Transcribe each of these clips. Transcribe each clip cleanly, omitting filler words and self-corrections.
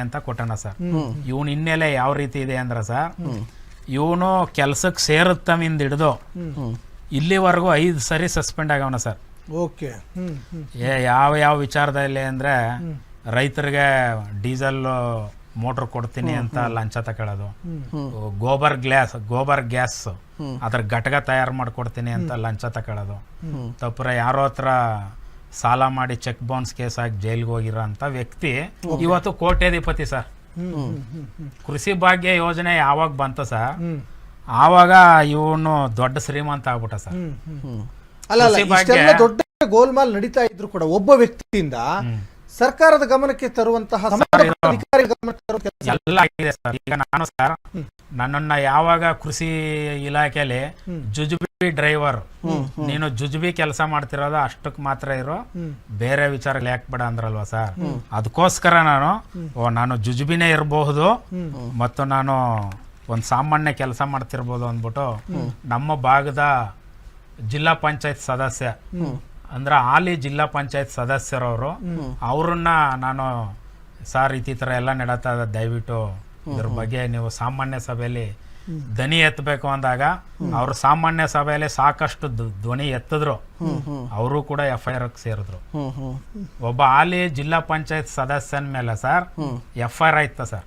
ಅಂತ ಕೊಟ್ಟಣ ಸರ್. ಇವನ್ ಹಿನ್ನೆಲೆ ಯಾವ ರೀತಿ ಇದೆ ಅಂದ್ರೆ ಸರ್, ಇವನು ಕೆಲ್ಸಕ್ಕೆ ಸೇರುತ್ತಮಿಂದ ಹಿಡಿದು ಇಲ್ಲಿವರೆಗೂ 5 ಸರಿ ಸಸ್ಪೆಂಡ್ ಆಗವನ ಸರ್. ಓಕೆ. ಯಾವ ವಿಚಾರದಲ್ಲಿ ಅಂದ್ರೆ ರೈತರಿಗೆ ಡೀಸೆಲ್ ಮೋಟರ್ ಕೊಡ್ತೀನಿ ಅಂತ ಲಂಚ ತಗೊಳ್ಳೋದು, ಗೋಬರ್ ಗ್ಯಾಸ್ ಅದ್ರ ಘಟಕ ತಯಾರು ಮಾಡ್ಕೊಡ್ತೀನಿ ಅಂತ ಲಂಚ ತಗೊಳ್ಳೋದು, ತಪ್ಪರ ಯಾರೋ ಹತ್ರ ಸಾಲ ಮಾಡಿ ಚೆಕ್ ಬೌನ್ಸ್ ಕೇಸ್ ಆಗಿ ಜೈಲ್ಗೆ ಹೋಗಿರೋ ಅಂತ ವ್ಯಕ್ತಿ ಇವತ್ತು ಕೋಟ್ಯಾಧಿಪತಿ ಸರ್. ಕೃಷಿ ಭಾಗ್ಯ ಯೋಜನೆ ಯಾವಾಗ ಬಂತ ಸರ್, ಆವಾಗ ಇವನು ದೊಡ್ಡ ಶ್ರೀಮಂತ ಆಗ್ಬಿಟ್ಟ ಸರ್. ಅಲ್ಲ, ದೊಡ್ಡ ಗೋಲ್ಮಾಲ್ ನಡೀತಾ ಇದ್ರು ಕೂಡ ಒಬ್ಬ ವ್ಯಕ್ತಿಯಿಂದ ಸರ್ಕಾರದ ಗಮನಕ್ಕೆ ತರುವಂತಹ ಎಲ್ಲ ಆಗಿದೆ ಸರ್. ಈಗ ನಾನು ಸರ್ ನನ್ನನ್ನ ಯಾವಾಗ ಕೃಷಿ ಇಲಾಖೆಯಲ್ಲಿ ಜುಜುಬಿ ಡ್ರೈವರ್, ನೀನು ಜುಜುಬಿ ಕೆಲಸ ಮಾಡ್ತಿರೋದು ಅಷ್ಟಕ್ಕೆ ಮಾತ್ರ ಇರೋ, ಬೇರೆ ವಿಚಾರಗಳು ಯಾಕೆ ಬೇಡ ಅಂದ್ರಲ್ವಾ ಸರ್. ಅದಕ್ಕೋಸ್ಕರ ನಾನು ಜುಜುಬಿನೇ ಇರಬಹುದು ಮತ್ತು ನಾನು ಒಂದು ಸಾಮಾನ್ಯ ಕೆಲಸ ಮಾಡ್ತಿರ್ಬೋದು ಅಂದ್ಬಿಟ್ಟು ನಮ್ಮ ಭಾಗದ ಜಿಲ್ಲಾ ಪಂಚಾಯತ್ ಸದಸ್ಯ ಅಂದ್ರೆ ಹಾಲಿ ಜಿಲ್ಲಾ ಪಂಚಾಯತ್ ಸದಸ್ಯರವರು ಅವ್ರನ್ನ ನಾನು ಸರ್ ಈ ತರ ಎಲ್ಲ ನಡೀತಾ ಇದೆ, ದಯವಿಟ್ಟು ಇದ್ರ ಬಗ್ಗೆ ನೀವು ಸಾಮಾನ್ಯ ಸಭೆಯಲ್ಲಿ ಧ್ವನಿ ಎತ್ತಬೇಕು ಅಂದಾಗ ಅವರು ಸಾಮಾನ್ಯ ಸಭೆಯಲ್ಲಿ ಸಾಕಷ್ಟು ಧ್ವನಿ ಎತ್ತಿದ್ರು. ಅವರು ಕೂಡ FIR ಸೇರಿದ್ರು. ಒಬ್ಬ ಹಾಲಿ ಜಿಲ್ಲಾ ಪಂಚಾಯತ್ ಸದಸ್ಯನ ಮೇಲೆ ಸರ್ FIR ಆಯ್ತ ಸರ್.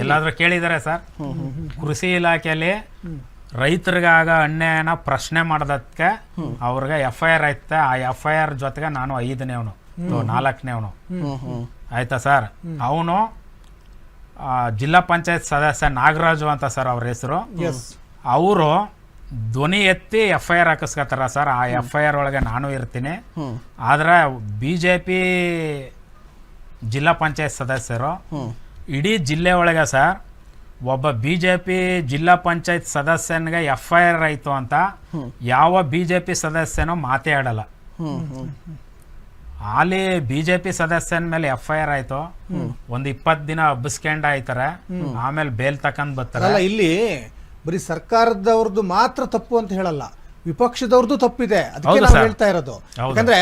ಎಲ್ಲಾದ್ರೂ ಕೇಳಿದಾರೆ ಸರ್? ಕೃಷಿ ಇಲಾಖೆಯಲ್ಲಿ ರೈತರಿಗಾಗ ಅನ್ಯಾಯನ ಪ್ರಶ್ನೆ ಮಾಡೋದಕ್ಕೆ ಅವ್ರಿಗೆ FIR ಆಯ್ತ. ಆ FIR ಜೊತೆಗೆ ನಾನು 5ನೇವನು 4ನೇವನು ಆಯ್ತಾ ಸರ್. ಅವನು ಜಿಲ್ಲಾ ಪಂಚಾಯತ್ ಸದಸ್ಯ ನಾಗರಾಜು ಅಂತ ಸರ್ ಅವ್ರ ಹೆಸರು. ಅವರು ಧ್ವನಿ ಎತ್ತಿ FIR ಹಾಕಿಸ್ಕೊತಾರ ಸರ್. ಆ FIR ಒಳಗೆ ನಾನು ಇರ್ತೀನಿ. ಆದ್ರೆ BJP ಜಿಲ್ಲಾ ಪಂಚಾಯತ್ ಸದಸ್ಯರು ಇಡೀ ಜಿಲ್ಲೆ ಒಳಗೆ ಸರ್ ಒಬ್ಬ BJP ಜಿಲ್ಲಾ ಪಂಚಾಯತ್ ಸದಸ್ಯನಿಗೆ FIR ಆಯ್ತು ಅಂತ ಯಾವ BJP ಸದಸ್ಯನೂ ಮಾತೇ ಆಡಲ್ಲ. ಹಾಲಿ BJP ಸದಸ್ಯನ ಮೇಲೆ FIR ಆಯ್ತು, ಒಂದ್ 20 ದಿನ ಹಬ್ಬಿಸ್ಕೊಂಡ್ ಆಯ್ತಾರೆ, ಆಮೇಲೆ ಬೇಲ್ ತಕೊಂಡ್ ಬರ್ತಾರೆ. ಇಲ್ಲಿ ಬರೀ ಸರ್ಕಾರದವ್ರದ್ದು ಮಾತ್ರ ತಪ್ಪು ಅಂತ ಹೇಳಲ್ಲ, ವಿಪಕ್ಷದವ್ರದ್ದು ತಪ್ಪಿದೆ. ಅದಕ್ಕೆ ನಾವು ಹೇಳ್ತಾ ಇರೋದು. ಯಾಕಂದ್ರೆ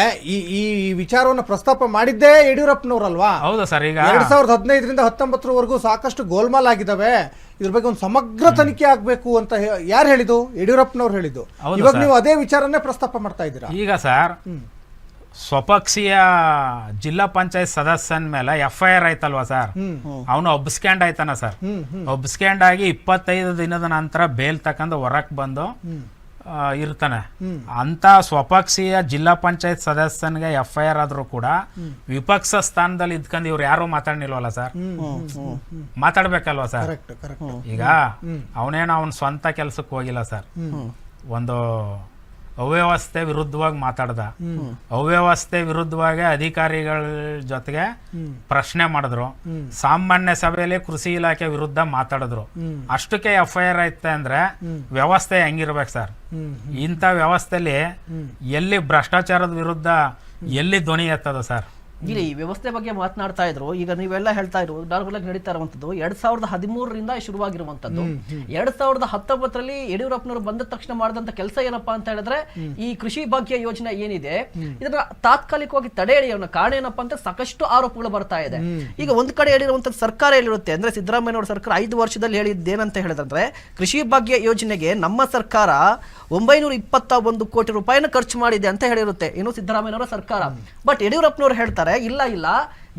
ಈ ವಿಚಾರವನ್ನು ಪ್ರಸ್ತಾಪ ಮಾಡಿದ್ದೇ ಯಡಿಯೂರಪ್ಪನವ್ರಲ್ವಾ? ಹೌದು ಸರ್. ಈಗ 2015ರಿಂದ 19ವರೆಗೂ ಸಾಕಷ್ಟು ಗೋಲ್ಮಾಲ್ ಆಗಿದಾವೆ, ಇದ್ರ ಬಗ್ಗೆ ಒಂದು ಸಮಗ್ರ ತನಿಖೆ ಆಗ್ಬೇಕು ಅಂತ ಯಾರು ಹೇಳಿದ್ದು? ಯಡಿಯೂರಪ್ಪನವ್ರು ಹೇಳಿದ್ದು. ಇವಾಗ ನೀವು ಅದೇ ವಿಚಾರನೇ ಪ್ರಸ್ತಾಪ ಮಾಡ್ತಾ ಇದ್ದೀರಾ. ಈಗ ಸರ್ ಸ್ವಪಕ್ಷೀಯ ಜಿಲ್ಲಾ ಪಂಚಾಯತ್ ಸದಸ್ಯನ ಮೇಲೆ FIR ಆಯ್ತಲ್ವಾ ಸರ್, ಅವನು ಒಬ್ಸ್ಕ್ಯಾಂಡ್ ಆಯ್ತಾನ ಸರ್. ಒಬ್ಸ್ಕ್ಯಾಂಡ್ ಆಗಿ 25 ದಿನದ ನಂತರ ಬೇಲ್ ತಕೊಂಡ್ ಹೊರಕ್ ಬಂದು ಇರ್ತಾನೆ. ಅಂತ ಸ್ವಪಕ್ಷೀಯ ಜಿಲ್ಲಾ ಪಂಚಾಯತ್ ಸದಸ್ಯನಿಗೆ FIR ಆದ್ರೂ ಕೂಡ ವಿಪಕ್ಷ ಸ್ಥಾನದಲ್ಲಿ ಇದ್ಕೊಂಡು ಇವ್ರು ಯಾರು ಮಾತಾಡ್ನಿಲ್ವಲ್ಲ ಸರ್? ಮಾತಾಡ್ಬೇಕಲ್ವಾ ಸರ್? ಈಗ ಅವನೇನೋ ಅವನ ಸ್ವಂತ ಕೆಲ್ಸಕ್ಕೆ ಹೋಗಿಲ್ಲ ಸರ್. ಒಂದು ಅವ್ಯವಸ್ಥೆ ವಿರುದ್ಧವಾಗಿ ಮಾತಾಡ್ದ. ಅವ್ಯವಸ್ಥೆ ವಿರುದ್ಧವಾಗಿ ಅಧಿಕಾರಿಗಳ ಜೊತೆಗೆ ಪ್ರಶ್ನೆ ಮಾಡಿದ್ರು. ಸಾಮಾನ್ಯ ಸಭೆಯಲ್ಲಿ ಕೃಷಿ ಇಲಾಖೆ ವಿರುದ್ಧ ಮಾತಾಡಿದ್ರು. ಅಷ್ಟಕ್ಕೆ FIR ಆಯ್ತೆ ಅಂದ್ರೆ ವ್ಯವಸ್ಥೆ ಹೆಂಗಿರ್ಬೇಕು ಸರ್? ಇಂಥ ವ್ಯವಸ್ಥೆಯಲ್ಲಿ ಎಲ್ಲಿ ಭ್ರಷ್ಟಾಚಾರದ ವಿರುದ್ಧ ಎಲ್ಲಿ ಧ್ವನಿ ಎತ್ತದ ಸರ್? ಇಲ್ಲಿ ಈ ವ್ಯವಸ್ಥೆ ಬಗ್ಗೆ ಮಾತನಾಡ್ತಾ ಇದ್ರು. ಈಗ ನೀವೆಲ್ಲ ಹೇಳ್ತಾ ಇರೋ ನಾರ್ಮಲ್ ಆಗಿ ನಡೀತಾ ಇರುವಂತದ್ದು 2013ರಿಂದ ಶುರುವಾಗಿರುವಂತದ್ದು. 2019ರಲ್ಲಿ ಯಡಿಯೂರಪ್ಪನವರು ಬಂದ ತಕ್ಷಣ ಮಾಡಿದಂತ ಕೆಲಸ ಏನಪ್ಪಾ ಅಂತ ಹೇಳಿದ್ರೆ, ಈ ಕೃಷಿ ಭಾಗ್ಯ ಯೋಜನೆ ಏನಿದೆ ಇದನ್ನ ತಾತ್ಕಾಲಿಕವಾಗಿ ತಡೆ ಹಿಡಿಯೋಣ. ಕಾರಣ ಏನಪ್ಪಾ ಅಂತ ಸಾಕಷ್ಟು ಆರೋಪಗಳು ಬರ್ತಾ ಇದೆ. ಈಗ ಒಂದ್ ಕಡೆ ಹೇಳಿರುವಂತ ಸರ್ಕಾರ ಹೇಳಿರುತ್ತೆ ಅಂದ್ರೆ ಸಿದ್ದರಾಮಯ್ಯನವರ ಸರ್ಕಾರ 5 ವರ್ಷದಲ್ಲಿ ಹೇಳಿದ್ದೇನಂತ ಹೇಳಿದ್ರೆ, ಕೃಷಿ ಭಾಗ್ಯ ಯೋಜನೆಗೆ ನಮ್ಮ ಸರ್ಕಾರ 921 ಕೋಟಿ ರೂಪಾಯಿನ ಖರ್ಚು ಮಾಡಿದೆ ಅಂತ ಹೇಳಿರುತ್ತೆ ಏನು ಸಿದ್ದರಾಮಯ್ಯನವರ ಸರ್ಕಾರ. ಬಟ್ ಯಡಿಯೂರಪ್ಪನವರು ಹೇಳ್ತಾರೆ ಇಲ್ಲ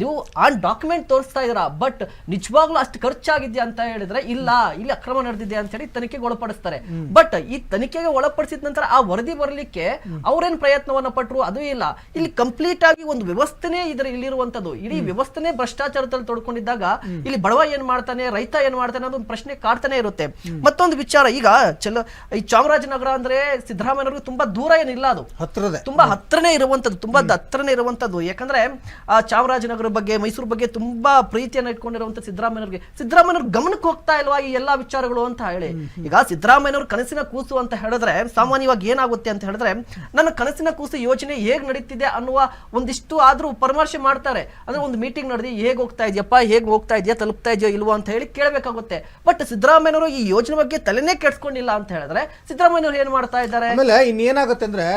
ನೀವು ಆನ್ ಡಾಕ್ಯುಮೆಂಟ್ ತೋರಿಸ್ತಾ ಇದ್ದೀರಾ, ಬಟ್ ನಿಜವಾಗ್ಲೂ ಅಷ್ಟು ಖರ್ಚಾಗಿದ್ಯಾ ಅಂತ ಹೇಳಿದ್ರೆ ಇಲ್ಲ, ಇಲ್ಲಿ ಅಕ್ರಮ ನಡೆದಿದೆ ಅಂತ ಹೇಳಿ ತನಿಖೆಗೆ ಒಳಪಡಿಸ್ತಾರೆ. ಬಟ್ ಈ ತನಿಖೆಗೆ ಒಳಪಡಿಸಿದ ನಂತರ ಆ ವರದಿ ಬರಲಿಕ್ಕೆ ಅವ್ರೇನ್ ಪ್ರಯತ್ನವನ್ನ ಪಟ್ರು ಅದು ಇಲ್ಲ. ಇಲ್ಲಿ ಕಂಪ್ಲೀಟ್ ಆಗಿ ಒಂದು ವ್ಯವಸ್ಥೆನೇ ಇಲ್ಲಿರುವಂತದ್ದು. ಇಡೀ ವ್ಯವಸ್ಥೆನೇ ಭ್ರಷ್ಟಾಚಾರದಲ್ಲಿ ತೊಡ್ಕೊಂಡಿದ್ದಾಗ ಇಲ್ಲಿ ಬಡವ ಏನ್ ಮಾಡ್ತಾನೆ, ರೈತ ಏನ್ ಮಾಡ್ತಾನೆ ಅದೊಂದು ಪ್ರಶ್ನೆ ಕಾಡ್ತಾನೆ ಇರುತ್ತೆ. ಮತ್ತೊಂದು ವಿಚಾರ, ಈಗ ಈ ಚಾಮರಾಜನಗರ ಅಂದ್ರೆ ಸಿದ್ದರಾಮಯ್ಯವ್ರಿಗೆ ತುಂಬಾ ದೂರ ಏನಿಲ್ಲ, ಅದು ತುಂಬಾ ಹತ್ರನೇ ಇರುವಂತದ್ದು, ತುಂಬಾ ಹತ್ರನೇ ಇರುವಂತದ್ದು. ಯಾಕಂದ್ರೆ ಆ ಚಾಮರಾಜನಗರ ಬಗ್ಗೆ, ಮೈಸೂರು ಬಗ್ಗೆ ತುಂಬಾ ಪ್ರೀತಿಯನ್ನು ಇಟ್ಕೊಂಡಿರುವಂತ ಸಿದ್ದರಾಮಯ್ಯವ್ರ ಗಮನಕ್ಕೆ ಹೋಗ್ತಾ ಇಲ್ವಾ ಈ ಎಲ್ಲಾ ವಿಚಾರಗಳು ಅಂತ ಹೇಳಿ. ಈಗ ಸಿದ್ದರಾಮಯ್ಯವ್ರ ಕನಸಿನ ಕೂಸು ಅಂತ ಹೇಳಿದ್ರೆ ಸಾಮಾನ್ಯವಾಗಿ ಏನಾಗುತ್ತೆ ಅಂತ ಹೇಳಿದ್ರೆ, ನನ್ನ ಕನಸಿನ ಕೂಸು ಯೋಜನೆ ಹೇಗ್ ನಡೀತಿದೆ ಅನ್ನುವ ಒಂದಿಷ್ಟು ಆದ್ರೂ ಪರಾಮರ್ಶೆ ಮಾಡ್ತಾರೆ. ಅಂದ್ರೆ ಒಂದು ಮೀಟಿಂಗ್ ನಡೆದಿ ಹೇಗ್ ಹೋಗ್ತಾ ಇದೆಯಪ್ಪ, ಹೇಗ್ ಹೋಗ್ತಾ ಇದೆಯಾ, ತಲುಪ್ತಾ ಇದೆಯೋ ಇಲ್ವೋ ಅಂತ ಹೇಳಿ ಕೇಳಬೇಕಾಗುತ್ತೆ. ಬಟ್ ಸಿದ್ದರಾಮಯ್ಯವರು ಈ ಯೋಜನೆ ಬಗ್ಗೆ ತಲೆನೇ ಕೆಡ್ಸ್ಕೊಂಡಿಲ್ಲ ಅಂತ ಹೇಳಿದ್ರೆ ಸಿದ್ದರಾಮಯ್ಯವ್ರು ಏನ್ ಮಾಡ್ತಾ ಇದ್ದಾರೆ? ಆಮೇಲೆ ಇನ್ನೇನಾಗುತ್ತೆ ಅಂದ್ರೆ,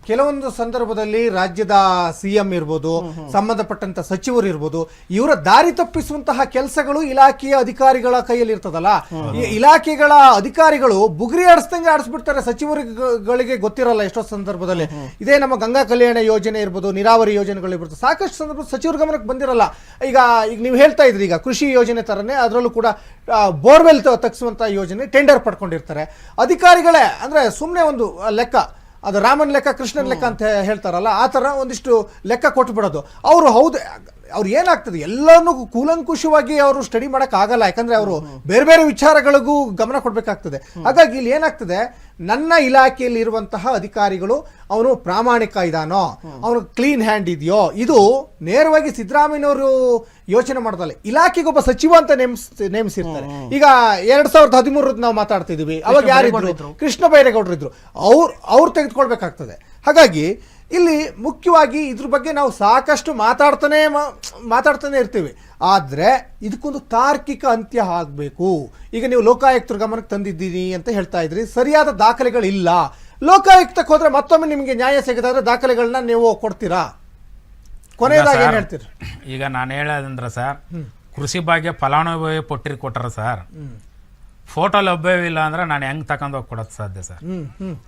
ಕೆಲವೊಂದು ಸಂದರ್ಭದಲ್ಲಿ ರಾಜ್ಯದ CM ಇರ್ಬೋದು, ಸಂಬಂಧಪಟ್ಟಂತ ಸಚಿವ ಸಚಿವರು ಇರ್ಬೋದು, ಇವರ ದಾರಿ ತಪ್ಪಿಸುವಂತಹ ಕೆಲಸಗಳು ಇಲಾಖೆಯ ಅಧಿಕಾರಿಗಳ ಕೈಯಲ್ಲಿ ಇರ್ತದಲ್ಲ. ಈ ಇಲಾಖೆಗಳ ಅಧಿಕಾರಿಗಳು ಬುಗುರಿ ಆಡಿಸ್ದಂಗೆ ಆಡಿಸ್ಬಿಡ್ತಾರೆ, ಸಚಿವರುಗಳಿಗೆ ಗೊತ್ತಿರಲ್ಲ ಎಷ್ಟೋ ಸಂದರ್ಭದಲ್ಲಿ. ಇದೇ ನಮ್ಮ ಗಂಗಾ ಕಲ್ಯಾಣ ಯೋಜನೆ ಇರ್ಬೋದು, ನೀರಾವರಿ ಯೋಜನೆಗಳು ಇರ್ಬೋದು, ಸಾಕಷ್ಟು ಸಂದರ್ಭ ಸಚಿವರ ಗಮನಕ್ಕೆ ಬಂದಿರಲ್ಲ. ಈಗ ನೀವು ಹೇಳ್ತಾ ಇದ್ರಿ, ಈಗ ಕೃಷಿ ಯೋಜನೆ ತರನೇ ಅದರಲ್ಲೂ ಕೂಡ ಬೋರ್ವೆಲ್ ತಗ್ಸುವಂತ ಯೋಜನೆ ಟೆಂಡರ್ ಪಡ್ಕೊಂಡಿರ್ತಾರೆ ಅಧಿಕಾರಿಗಳೇ. ಅಂದ್ರೆ ಸುಮ್ಮನೆ ಒಂದು ಲೆಕ್ಕ, ಅದು ರಾಮನ್ ಲೆಕ್ಕ ಕೃಷ್ಣನ್ ಲೆಕ್ಕ ಅಂತ ಹೇಳ್ತಾರಲ್ಲ, ಆ ಥರ ಒಂದಿಷ್ಟು ಲೆಕ್ಕ ಕೊಟ್ಟು ಬಿಡೋದು. ಅವರು ಹೌದು, ಅವ್ರು ಏನಾಗ್ತದೆ ಎಲ್ಲನೂ ಕೂಲಂಕುಷವಾಗಿ ಅವರು ಸ್ಟಡಿ ಮಾಡೋಕ್ಕಾಗಲ್ಲ, ಯಾಕಂದ್ರೆ ಅವರು ಬೇರೆ ಬೇರೆ ವಿಚಾರಗಳಿಗೂ ಗಮನ ಕೊಡಬೇಕಾಗ್ತದೆ. ಹಾಗಾಗಿ ಇಲ್ಲಿ ಏನಾಗ್ತದೆ, ನನ್ನ ಇಲಾಖೆಯಲ್ಲಿ ಇರುವಂತಹ ಅಧಿಕಾರಿಗಳು ಅವನು ಪ್ರಾಮಾಣಿಕ ಇದಾನೋ, ಅವನು ಕ್ಲೀನ್ ಹ್ಯಾಂಡ್ ಇದೆಯೋ, ಇದು ನೇರವಾಗಿ ಸಿದ್ದರಾಮಯ್ಯನವರು ಯೋಚನೆ ಮಾಡೋದಲ್ಲ, ಇಲಾಖೆಗೊಬ್ಬ ಸಚಿವ ಅಂತ ನೇಮಿಸಿರ್ತಾರೆ. ಈಗ 2013 ನಾವು ಮಾತಾಡ್ತಿದೀವಿ, ಅವಾಗ ಯಾರಿದ್ರು? ಕೃಷ್ಣ ಬೈರೇಗೌಡರು ಇದ್ರು, ಅವ್ರು ತೆಗೆದುಕೊಳ್ಬೇಕಾಗ್ತದೆ. ಹಾಗಾಗಿ ಇಲ್ಲಿ ಮುಖ್ಯವಾಗಿ ಇದ್ರ ಬಗ್ಗೆ ನಾವು ಸಾಕಷ್ಟು ಮಾತಾಡ್ತಾನೆ ಇರ್ತೀವಿ, ಆದರೆ ಇದಕ್ಕೊಂದು ತಾರ್ಕಿಕ ಅಂತ್ಯ ಆಗಬೇಕು. ಈಗ ನೀವು ಲೋಕಾಯುಕ್ತರ ಗಮನಕ್ಕೆ ತಂದಿದ್ದೀನಿ ಅಂತ ಹೇಳ್ತಾ ಇದ್ರಿ, ಸರಿಯಾದ ದಾಖಲೆಗಳಿಲ್ಲ. ಲೋಕಾಯುಕ್ತಕ್ಕೆ ಹೋದ್ರೆ ಮತ್ತೊಮ್ಮೆ ನಿಮಗೆ ನ್ಯಾಯ ಸಿಗದಾದ್ರೆ ದಾಖಲೆಗಳನ್ನ ನೀವು ಕೊಡ್ತೀರಾ? ಕೊನೆಯದಾಗಿ ಏನ್ ಹೇಳ್ತೀರಿ? ಈಗ ನಾನು ಹೇಳೋದಂದ್ರೆ ಸರ್, ಕೃಷಿ ಬಗ್ಗೆ ಫಲಾನುಭವಿ ಕೊಟ್ಟಾರ ಸರ್, ಫೋಟೋ ಲಭ್ಯವಿಲ್ಲ ಅಂದ್ರೆ ನಾನು ಹೆಂಗ್ ತಕೊಂಡೋಗಿ ಕೊಡೋದು ಸಾಧ್ಯ ಸರ್?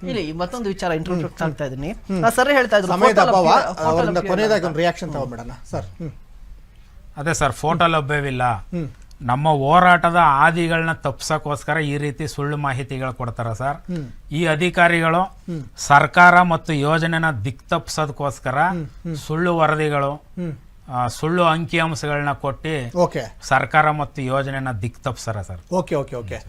ಇಲ್ಲಿ ಮತ್ತೊಂದು ವಿಚಾರ ಇಂಟ್ರೊಡ್ಯೂಸ್ ಆಗ್ತಾ ಇದೀನಿ. ಸರ್ ಹೇಳ್ತಾ ಇದ್ರು ಕೊನೆಯದಾಗಿ ಒಂದು ರಿಯಾಕ್ಷನ್ ತಗೊಂಡ್ಬಿಡೋಣ ಸರ್. ಅದೇ ಸರ್, ಫೋಟೋ ಲಭ್ಯವಿಲ್ಲ. ನಮ್ಮ ಹೋರಾಟದ ಆದಿಗಳನ್ನ ತಪ್ಸಕ್ಕೋಸ್ಕರ ಈ ರೀತಿ ಸುಳ್ಳು ಮಾಹಿತಿಗಳು ಕೊಡ್ತಾರ ಸರ್. ಈ ಅಧಿಕಾರಿಗಳು ಸರ್ಕಾರ ಮತ್ತು ಯೋಜನೆನ ದಿಕ್ ತಪ್ಸೋದಕ್ಕೋಸ್ಕರ ಸುಳ್ಳು ವರದಿಗಳು, ಸುಳ್ಳು ಅಂಕಿಅಂಶಗಳನ್ನ ಕೊಟ್ಟು ಸರ್ಕಾರ ಮತ್ತು ಯೋಜನೆನ ದಿಕ್ ತಪ್ಸಾರ ಸರ್. Okay okay okay